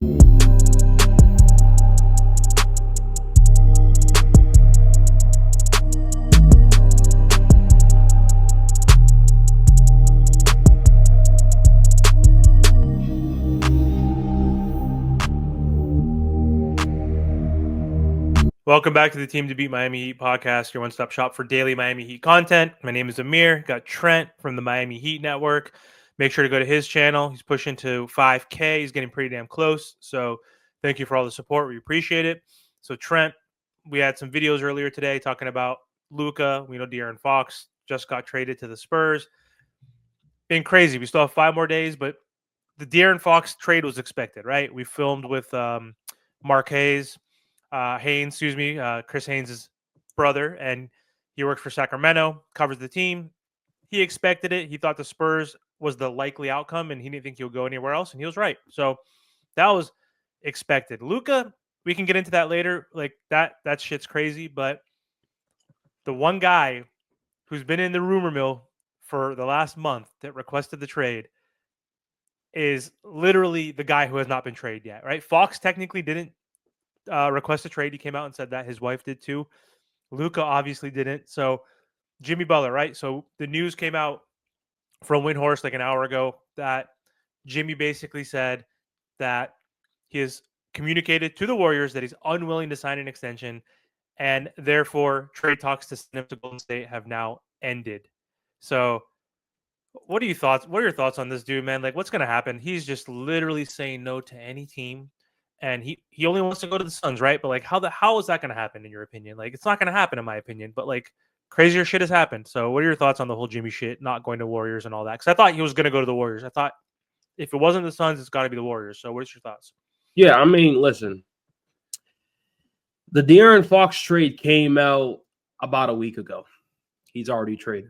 Welcome back to the Team to Beat Miami Heat podcast, your one-stop shop for daily Miami Heat content. My name is Amir. Got Trent from the Miami Heat Network. Make sure to go to his channel. He's pushing to 5K. He's getting pretty damn close. So thank you for all the support. We appreciate it. So Trent, we had some videos earlier today talking about Luka. We know De'Aaron Fox just got traded to the Spurs. Been crazy. We still have 5 more days, but the De'Aaron Fox trade was expected, right? We filmed with Mark Haynes, Chris Haynes' brother, and he works for Sacramento, covers the team. He expected it. He thought the Spurs was the likely outcome, and he didn't think he'll go anywhere else, and he was right. So that was expected. Luka, we can get into that later. Like that shit's crazy, but the one guy who's been in the rumor mill for the last month that requested the trade is literally the guy who has not been traded yet, right? Fox technically didn't request a trade. He came out and said that. His wife did too. Luka obviously didn't. So Jimmy Butler, right? So the news came out from Windhorst like an hour ago that Jimmy basically said that he has communicated to the Warriors that he's unwilling to sign an extension, and therefore trade talks to send him to Golden State have now ended. So what are your thoughts on this dude, man? Like, what's going to happen? He's just literally saying no to any team, and he only wants to go to the Suns, right? But like, how is that going to happen in your opinion? Like, it's not going to happen in my opinion. But like, crazier shit has happened. So, what are your thoughts on the whole Jimmy shit, not going to Warriors and all that? Because I thought he was going to go to the Warriors. I thought if it wasn't the Suns, it's got to be the Warriors. So, what's your thoughts? Yeah, I mean, listen, the De'Aaron Fox trade came out about a week ago. He's already traded.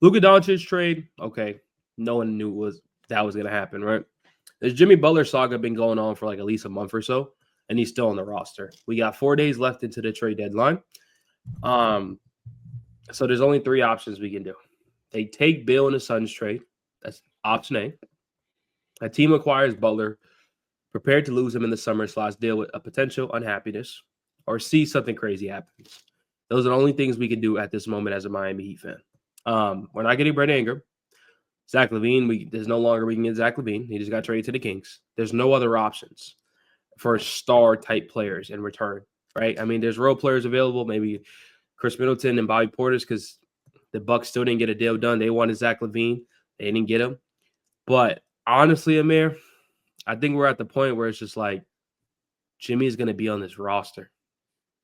Luka Doncic trade, okay, no one knew that was going to happen, right? This Jimmy Butler saga been going on for like at least a month or so, and he's still on the roster. We got 4 days left into the trade deadline. So there's only 3 options we can do. They take Bill in the Suns trade. That's option A. A team acquires Butler, prepared to lose him in the summer / deal with a potential unhappiness, or C, something crazy happens. Those are the only things we can do at this moment as a Miami Heat fan. We're not getting Brett Ingram. Zach LaVine, there's no longer we can get Zach LaVine. He just got traded to the Kings. There's no other options for star-type players in return, right? I mean, there's role players available, maybe Chris Middleton and Bobby Portis, because the Bucks still didn't get a deal done. They wanted Zach LaVine. They didn't get him. But honestly, Amir, I think we're at the point where it's just like Jimmy is going to be on this roster.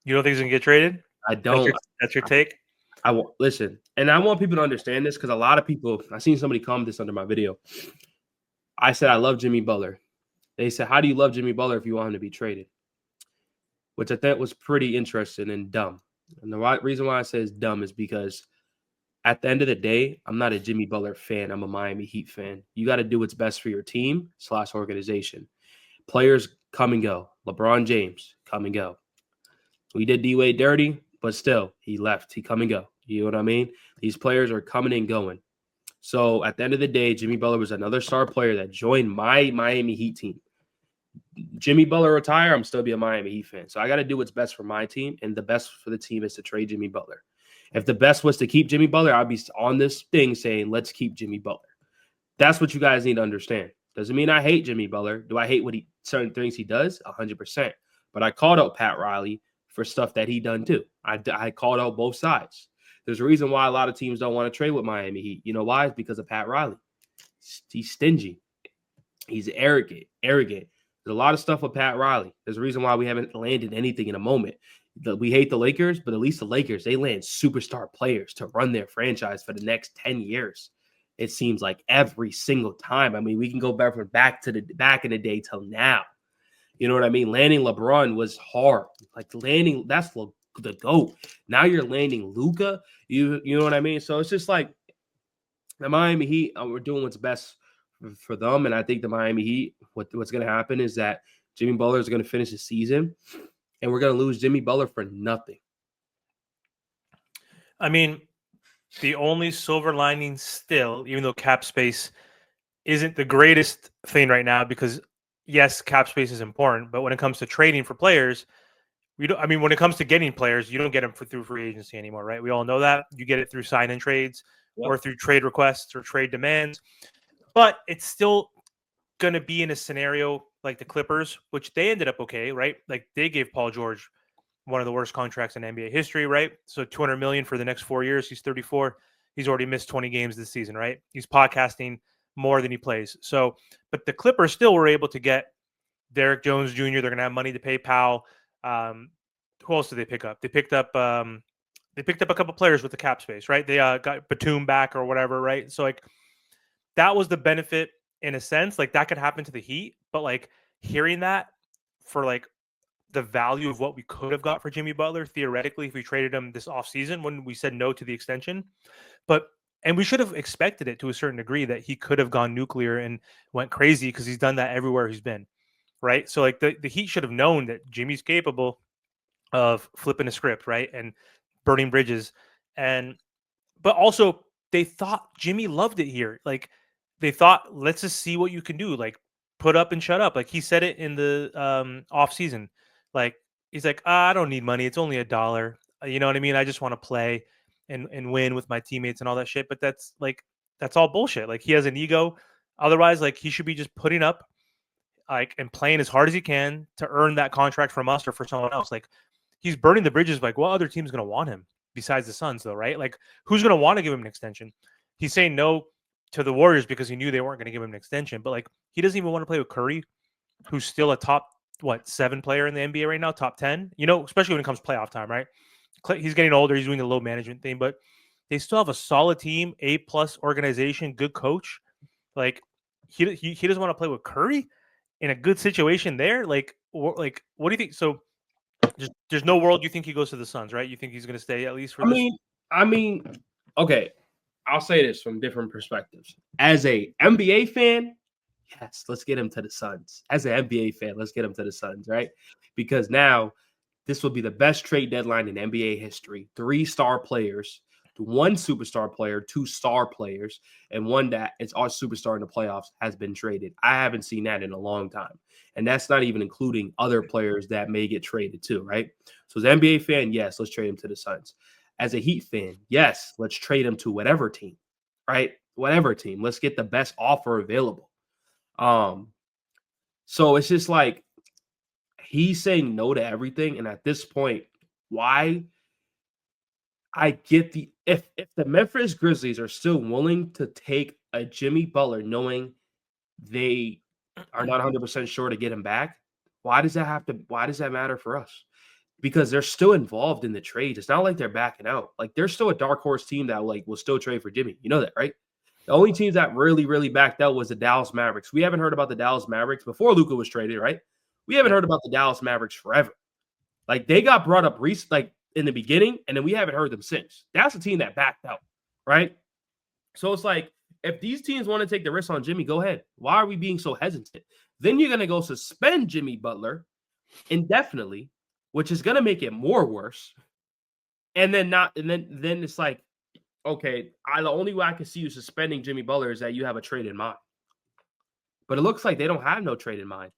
You don't think he's going to get traded? I don't. That's your take? I want listen, and I want people to understand this because a lot of people, I seen somebody comment this under my video. I said I love Jimmy Butler. They said, how do you love Jimmy Butler if you want him to be traded? Which I thought was pretty interesting and dumb. And the reason why I say it's dumb is because at the end of the day, I'm not a Jimmy Butler fan. I'm a Miami Heat fan. You got to do what's best for your team / organization. Players come and go. LeBron James, come and go. We did D-Wade dirty, but still, he left. He come and go. You know what I mean? These players are coming and going. So at the end of the day, Jimmy Butler was another star player that joined my Miami Heat team. Jimmy Butler retire, I'm still be a Miami Heat fan. So I got to do what's best for my team, and the best for the team is to trade Jimmy Butler. If the best was to keep Jimmy Butler, I'd be on this thing saying, let's keep Jimmy Butler. That's what you guys need to understand. Doesn't mean I hate Jimmy Butler. Do I hate certain things he does? 100%. But I called out Pat Riley for stuff that he done too. I called out both sides. There's a reason why a lot of teams don't want to trade with Miami Heat. You know why? It's because of Pat Riley. He's stingy. He's arrogant. There's a lot of stuff with Pat Riley. There's a reason why we haven't landed anything in a moment. We hate the Lakers, but at least the Lakers, they land superstar players to run their franchise for the next 10 years. It seems like every single time. I mean, we can go back in the day till now. You know what I mean? Landing LeBron was hard. Like landing, that's the GOAT. Now you're landing Luka. You know what I mean? So it's just like the Miami Heat, we're doing what's best for them. And I think the Miami Heat, what's going to happen is that Jimmy Butler is going to finish the season, and we're going to lose Jimmy Butler for nothing. I mean, the only silver lining still, even though cap space isn't the greatest thing right now, because yes, cap space is important, but when it comes to trading for players, we don't. I mean, when it comes to getting players, you don't get them through free agency anymore, right? We all know that. You get it through sign-in trades Yep. or through trade requests or trade demands. But it's still going to be in a scenario like the Clippers, which they ended up okay, right? Like they gave Paul George one of the worst contracts in NBA history, right? So 200 million for the next 4 years. He's 34. He's already missed 20 games this season, right? He's podcasting more than he plays. So, but the Clippers still were able to get Derek Jones Jr. They're going to have money to pay Powell. Who else did they pick up? They picked up a couple players with the cap space, right? They got Batum back or whatever, right? So like that was the benefit in a sense. Like that could happen to the Heat, but like hearing that for like the value of what we could have got for Jimmy Butler theoretically if we traded him this offseason when we said no to the extension, but and we should have expected it to a certain degree that he could have gone nuclear and went crazy because he's done that everywhere he's been, right? So like the Heat should have known that Jimmy's capable of flipping a script, right, and burning bridges, and but also they thought Jimmy loved it here. Like they thought, let's just see what you can do. Like put up and shut up. Like he said it in the off season. Like he's like, I don't need money. It's only $1. You know what I mean? I just want to play and win with my teammates and all that shit. But that's all bullshit. Like he has an ego. Otherwise, like he should be just putting up like and playing as hard as he can to earn that contract from us or for someone else. Like he's burning the bridges. Like what other team's gonna want him besides the Suns, though, right? Like who's gonna want to give him an extension? He's saying no to the Warriors because he knew they weren't gonna give him an extension. But like he doesn't even want to play with Curry, who's still a top 7 player in the NBA right now, top 10. You know, especially when it comes to playoff time, right? He's getting older. He's doing the load management thing, but they still have a solid team, A+ organization, good coach. Like he doesn't want to play with Curry in a good situation there. Like what do you think? So there's no world you think he goes to the Suns, right? You think he's going to stay at least for this? I mean, okay. I'll say this from different perspectives. As a NBA fan, yes, let's get him to the Suns. As an NBA fan, let's get him to the Suns, right? Because now this will be the best trade deadline in NBA history. 3 star players, 1 superstar player, 2 star players, and 1 that is our superstar in the playoffs has been traded. I haven't seen that in a long time. And that's not even including other players that may get traded too, right? So as an NBA fan, yes, let's trade him to the Suns. As a Heat fan, yes, let's trade him to whatever team, right? Whatever team. Let's get the best offer available. So it's just like he's saying no to everything. And at this point, why? I get if the Memphis Grizzlies are still willing to take a Jimmy Butler, knowing they are not 100% sure to get him back, why does that matter for us? Because they're still involved in the trades. It's not like they're backing out. Like they're still a dark horse team that like will still trade for Jimmy. You know that, right? The only teams that really, really backed out was the Dallas Mavericks. We haven't heard about the Dallas Mavericks before Luka was traded, right? We haven't heard about the Dallas Mavericks forever. Like they got brought up like in the beginning, and then we haven't heard them since. That's a team that backed out, right? So it's like if these teams want to take the risk on Jimmy, go ahead. Why are we being so hesitant? Then you're gonna go suspend Jimmy Butler indefinitely, which is gonna make it more worse. And then it's like, okay, the only way I can see you suspending Jimmy Butler is that you have a trade in mind. But it looks like they don't have no trade in mind.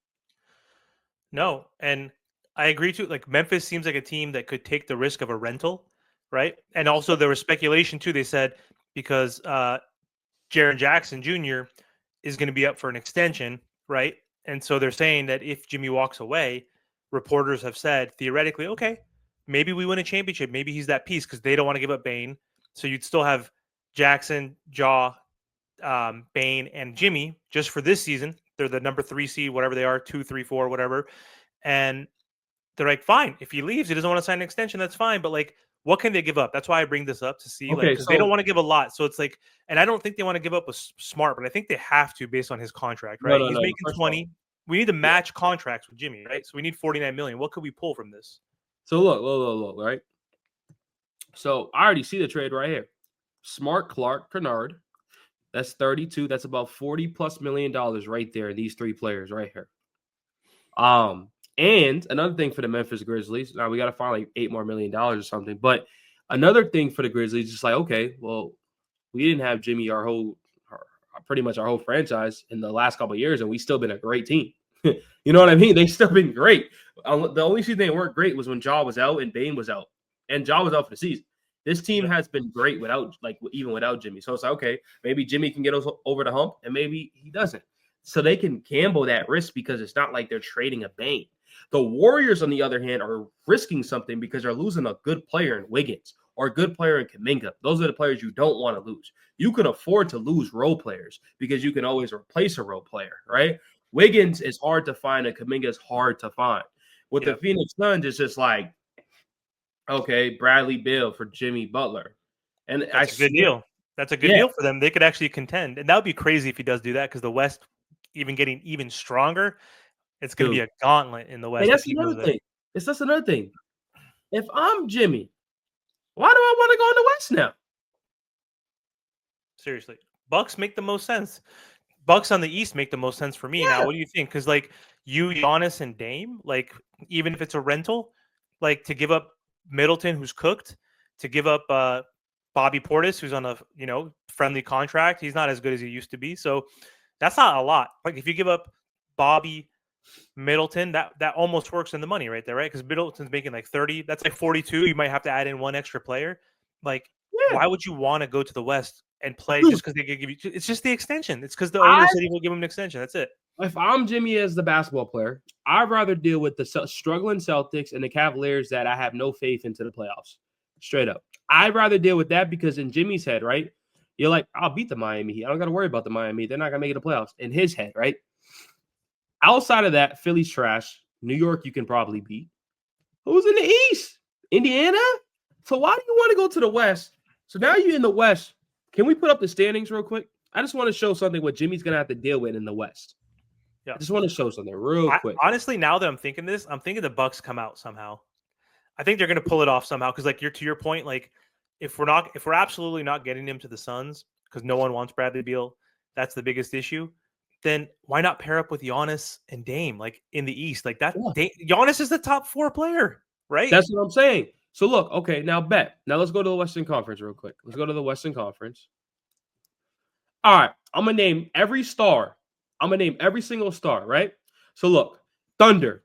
No, and I agree too. Like Memphis seems like a team that could take the risk of a rental, right? And also there was speculation too. They said because Jaren Jackson Jr. is going to be up for an extension, right? And so they're saying that if Jimmy walks away, reporters have said theoretically, okay, maybe we win a championship. Maybe he's that piece because they don't want to give up Bane. So you'd still have Jackson, Jaw, Bane, and Jimmy just for this season. They're the number 3 seed, whatever they are, 2, 3, 4, whatever. And they're like, fine, if he leaves, he doesn't want to sign an extension, that's fine. But like, what can they give up? That's why I bring this up to see, like, because they don't want to give a lot. So it's like, and I don't think they want to give up a Smart, but I think they have to based on his contract, right? He's making 20. We need to match contracts with Jimmy, right? So we need 49 million. What could we pull from this? So look, right? So I already see the trade right here. Smart, Clark, Kennard. That's 32. That's about $40+ million right there. These 3 players right here. And another thing for the Memphis Grizzlies. Now we got to find like $8 million or something. But another thing for the Grizzlies is just like, okay, well, we didn't have Jimmy pretty much our whole franchise in the last couple of years, and we still been a great team. You know what I mean? They still been great. The only season they weren't great was when Ja was out and Bane was out, and Ja was out for the season. This team has been great without, like, even without Jimmy. So it's like, okay, maybe Jimmy can get us over the hump, and maybe he doesn't. So they can gamble that risk because it's not like they're trading a Bane. The Warriors, on the other hand, are risking something because they're losing a good player in Wiggins or a good player in Kuminga. Those are the players you don't want to lose. You can afford to lose role players because you can always replace a role player, right? Wiggins is hard to find, and Kuminga is hard to find. With the Phoenix Suns, it's just like, okay, Bradley Beal for Jimmy Butler. And That's a good deal. That's a good deal for them. They could actually contend. And that would be crazy if he does do that, because the West even getting even stronger, it's going to be a gauntlet in the West. And that's another thing. It's just another thing. If I'm Jimmy, why do I want to go in the West now? Seriously. Bucks make the most sense. Bucks on the East make the most sense for me. Now, what do you think? Because, like, you, Giannis, and Dame, like, even if it's a rental, like, to give up Middleton, who's cooked, to give up Bobby Portis, who's on a friendly contract, he's not as good as he used to be. So that's not a lot. Like, if you give up Bobby, Middleton, that almost works in the money right there, right? Because Middleton's making like 30. That's like 42. You might have to add in one extra player. Like, why would you want to go to the West and play just because they could give you? It's just the extension. It's because the owner said he will give him an extension. That's it. If I'm Jimmy as the basketball player, I'd rather deal with the struggling Celtics and the Cavaliers that I have no faith into the playoffs. Straight up. I'd rather deal with that because in Jimmy's head, right? You're like, I'll beat the Miami Heat. I don't got to worry about the Miami Heat. They're not going to make it to playoffs. In his head, right? Outside of that, Philly's trash. New York, you can probably beat. Who's in the East? Indiana? So why do you want to go to the West? So now you're in the West. Can we put up the standings real quick? I just want to show something what Jimmy's going to have to deal with in the West. Yeah. I just want to show something real quick. Honestly, now that I'm thinking this, I'm thinking the Bucks come out somehow. I think they're going to pull it off somehow because, like, to your point, like, if we're absolutely not getting him to the Suns because no one wants Bradley Beal, that's the biggest issue. Then why not pair up with Giannis and Dame, like, in the East? Like that, Giannis is the top 4 player, right? That's what I'm saying. So look, okay, now let's go to the Western Conference real quick. Let's go to the Western Conference. All right, I'm gonna name every star. I'm gonna name every single star, right? So look, Thunder.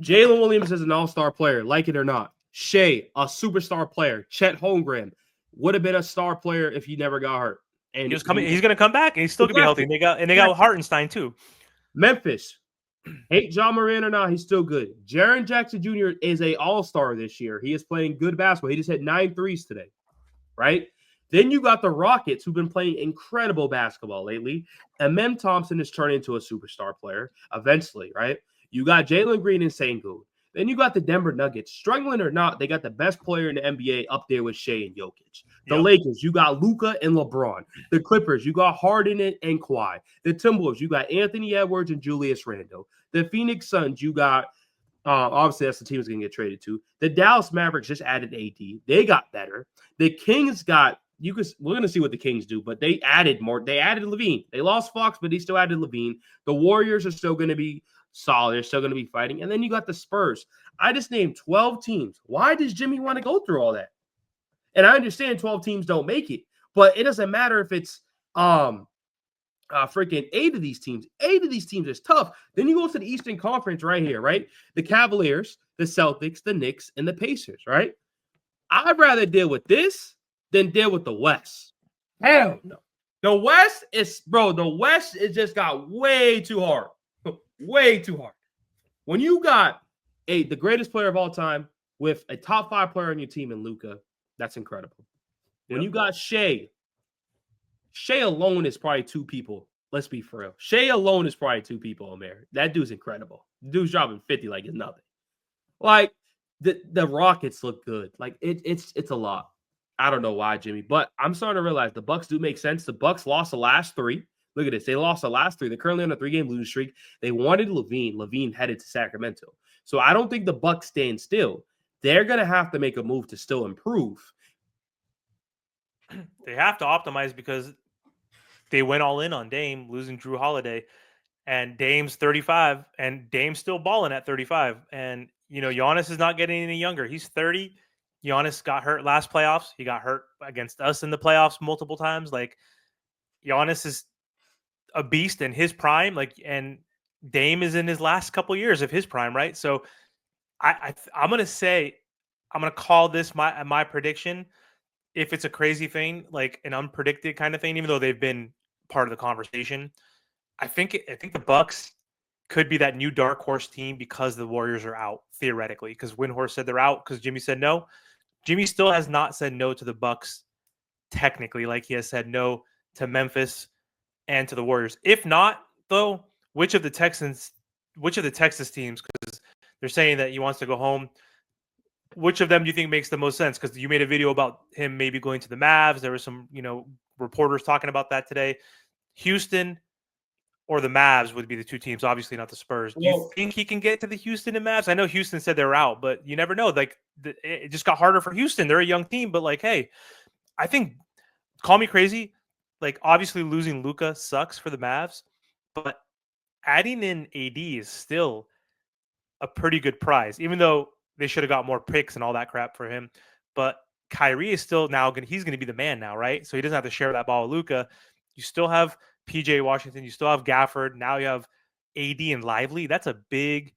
Jalen Williams is an all-star player, like it or not. Shea, a superstar player. Chet Holmgren would have been a star player if he never got hurt. And he's going to come back, and he's still going to be healthy. And they got Hartenstein too. Memphis, hate John Moran or not, he's still good. Jaren Jackson Jr. is a all-star this year. He is playing good basketball. He just hit 9 threes today, right? Then you got the Rockets, who've been playing incredible basketball lately. And Mem Thompson is turning into a superstar player eventually, right? You got Jalen Green and Sengun. Then you got the Denver Nuggets. Struggling or not, they got the best player in the NBA up there with Shea and Jokic. The Lakers, you got Luka and LeBron. The Clippers, you got Harden and Kawhi. The Timberwolves, you got Anthony Edwards and Julius Randle. The Phoenix Suns, you got obviously that's the team that's going to get traded to. The Dallas Mavericks just added AD. They got better. The Kings got we're going to see what the Kings do, but they added more. They added Levine. They lost Fox, but they still added Levine. The Warriors are still going to be solid. They're still going to be fighting. And then you got the Spurs. I just named 12 teams. Why does Jimmy want to go through all that? And I understand 12 teams don't make it, but it doesn't matter if it's freaking 8 of these teams. 8 of these teams is tough. Then you go to the Eastern Conference right here, right? The Cavaliers, the Celtics, the Knicks, and the Pacers, right? I'd rather deal with this than deal with the West. Hell no. The West is just got way too hard. Way too hard. When you got the greatest player of all time with a top 5 player on your team in Luka, that's incredible. When you got Shea alone is probably 2 people. Let's be for real. Shea alone is probably 2 people on there. That dude's incredible. The dude's dropping 50 like it's nothing. Like the Rockets look good. Like it's a lot. I don't know why, Jimmy, but I'm starting to realize the Bucks do make sense. The Bucks lost the last 3. Look at this. They lost the last 3. They're currently on a 3-game losing streak. They wanted Levine. Levine headed to Sacramento. So I don't think the Bucks stand still. They're going to have to make a move to still improve. They have to optimize because they went all in on Dame, losing Drew Holiday. And Dame's 35, and Dame's still balling at 35. And, Giannis is not getting any younger. He's 30. Giannis got hurt last playoffs. He got hurt against us in the playoffs multiple times. Like, Giannis is a beast in his prime. Like, and Dame is in his last couple years of his prime, right? So I'm gonna call this my prediction. If it's a crazy thing, like an unpredicted kind of thing, even though they've been part of the conversation, I think the Bucks could be that new dark horse team because the Warriors are out theoretically. Because Windhorst said they're out because Jimmy said no. Jimmy still has not said no to the Bucks technically, like he has said no to Memphis and to the Warriors. If not, though, which of the Texas teams, because they're saying that he wants to go home, which of them do you think makes the most sense? Because you made a video about him maybe going to the Mavs. There were some, reporters talking about that today. Houston or the Mavs would be the two teams, obviously not the Spurs. Do you Well, think he can get to the Houston and Mavs? I know Houston said they're out, but you never know. Like, it just got harder for Houston. They're a young team, but like, hey, I think, call me crazy, like obviously losing Luka sucks for the Mavs, but adding in AD is still a pretty good prize, even though they should have got more picks and all that crap for him. But Kyrie is still now he's gonna be the man now, right? So he doesn't have to share that ball with Luka. You still have PJ Washington, you still have Gafford, now you have AD and Lively. That's a big,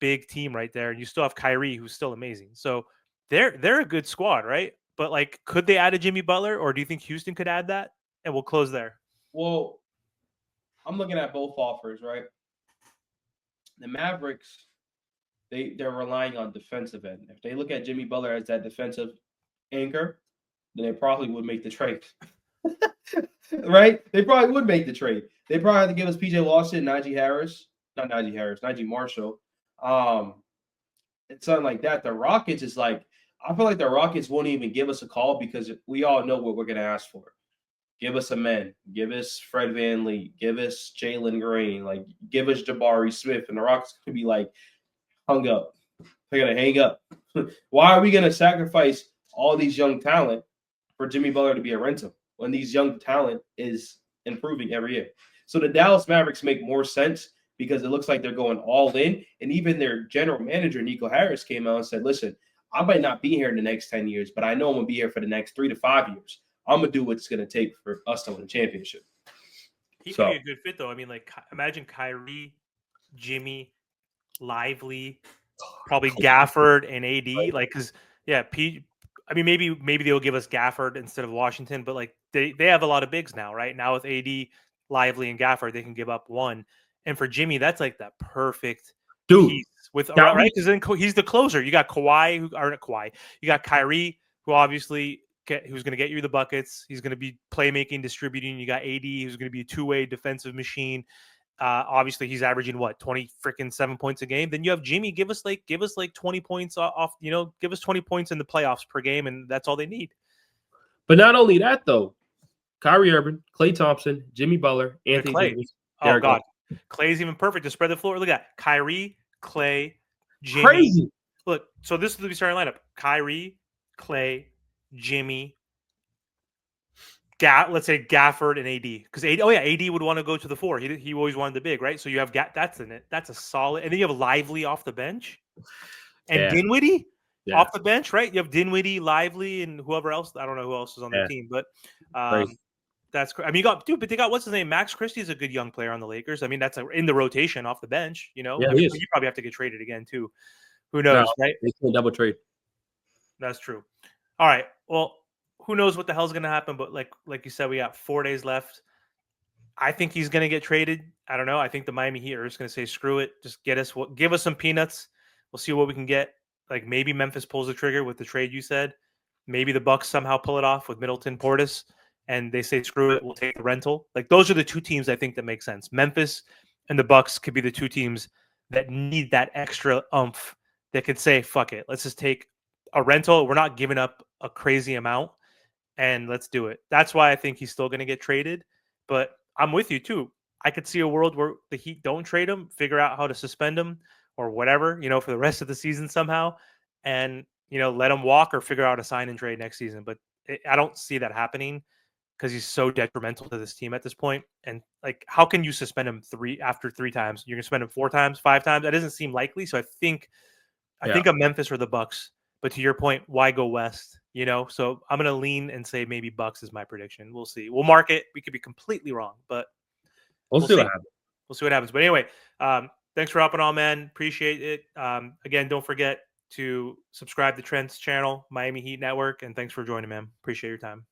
big team right there. And you still have Kyrie, who's still amazing. So they're a good squad, right? But like, could they add a Jimmy Butler, or do you think Houston could add that? And we'll close there. well, I'm looking at both offers, right? The Mavericks, they're relying on defensive end. If they look at Jimmy Butler as that defensive anchor, then they probably would make the trade. Right? They probably would make the trade. They probably have to give us PJ Washington, Najee Marshall, and something like that. The Rockets is like, I feel like the Rockets won't even give us a call because we all know what we're going to ask for. Give us a man. Give us Fred VanVleet. Give us Jalen Green. Like, give us Jabari Smith. And the Rockets could be like, hung up. They're going to hang up. Why are we going to sacrifice all these young talent for Jimmy Butler to be a rental when these young talent is improving every year? So the Dallas Mavericks make more sense because it looks like they're going all in. And even their general manager, Nico Harris, came out and said, listen, I might not be here in the next 10 years, but I know I'm going to be here for the next 3 to 5 years. I'm going to do what it's going to take for us to win a championship. He could be a good fit, though. I mean, like, imagine Kyrie, Jimmy, Lively, probably Gafford and AD. Like, because I mean, maybe they'll give us Gafford instead of Washington, but like they have a lot of bigs now, right? Now with AD, Lively, and Gafford, they can give up one. And for Jimmy, that's like that perfect piece with right, because then he's the closer. You got Kawhi, not Kawhi. You got Kyrie, who obviously who's going to get you the buckets. He's going to be playmaking, distributing. You got AD, who's going to be a two-way defensive machine. Obviously, he's averaging 27 points a game. Then you have Jimmy. Give us like 20 points off. Give us 20 points in the playoffs per game, and that's all they need. But not only that, though, Kyrie Irving, Klay Thompson, Jimmy Butler, Anthony Davis. Oh God, Klay's even perfect to spread the floor. Look at that. Kyrie, Klay, Jimmy. Crazy. Look, so this is the starting lineup: Kyrie, Klay, Jimmy. Let's say Gafford and AD, because AD would want to go to the 4. He always wanted the big, right? So you have that's in it. That's a solid, and then you have Lively off the bench, and Dinwiddie off the bench, right? You have Dinwiddie, Lively, and whoever else. I don't know who else is on the team, but that's. I mean, but they got what's his name? Max Christie is a good young player on the Lakers. I mean, that's in the rotation off the bench. I mean, you probably have to get traded again too. Who knows, right? They can double trade. That's true. All right. Well, who knows what the hell's going to happen? But like you said, we got 4 days left. I think he's going to get traded. I don't know. I think the Miami Heat are just going to say, screw it. Just give us some peanuts. We'll see what we can get. Like maybe Memphis pulls the trigger with the trade you said. Maybe the Bucks somehow pull it off with Middleton, Portis, and they say, screw it. We'll take the rental. Like those are the two teams I think that make sense. Memphis and the Bucks could be the two teams that need that extra oomph that could say, fuck it. Let's just take a rental. We're not giving up a crazy amount. And let's do it. That's why I think he's still going to get traded. But I'm with you too. I could see a world where the Heat don't trade him, figure out how to suspend him or whatever, for the rest of the season somehow, and let him walk or figure out a sign and trade next season. But I don't see that happening because he's so detrimental to this team at this point. And like, how can you suspend him after 3 times? You're gonna suspend him 4 times, 5 times? That doesn't seem likely. So I think of Memphis or the Bucks. But to your point, why go west? So I'm going to lean and say maybe Bucks is my prediction. We'll see. We'll mark it. We could be completely wrong, but we'll see what happens. we'll see what happens. But anyway, thanks for hopping on, man. Appreciate it. Again, don't forget to subscribe to Trent's channel, Miami Heat Network, and thanks for joining, man. Appreciate your time.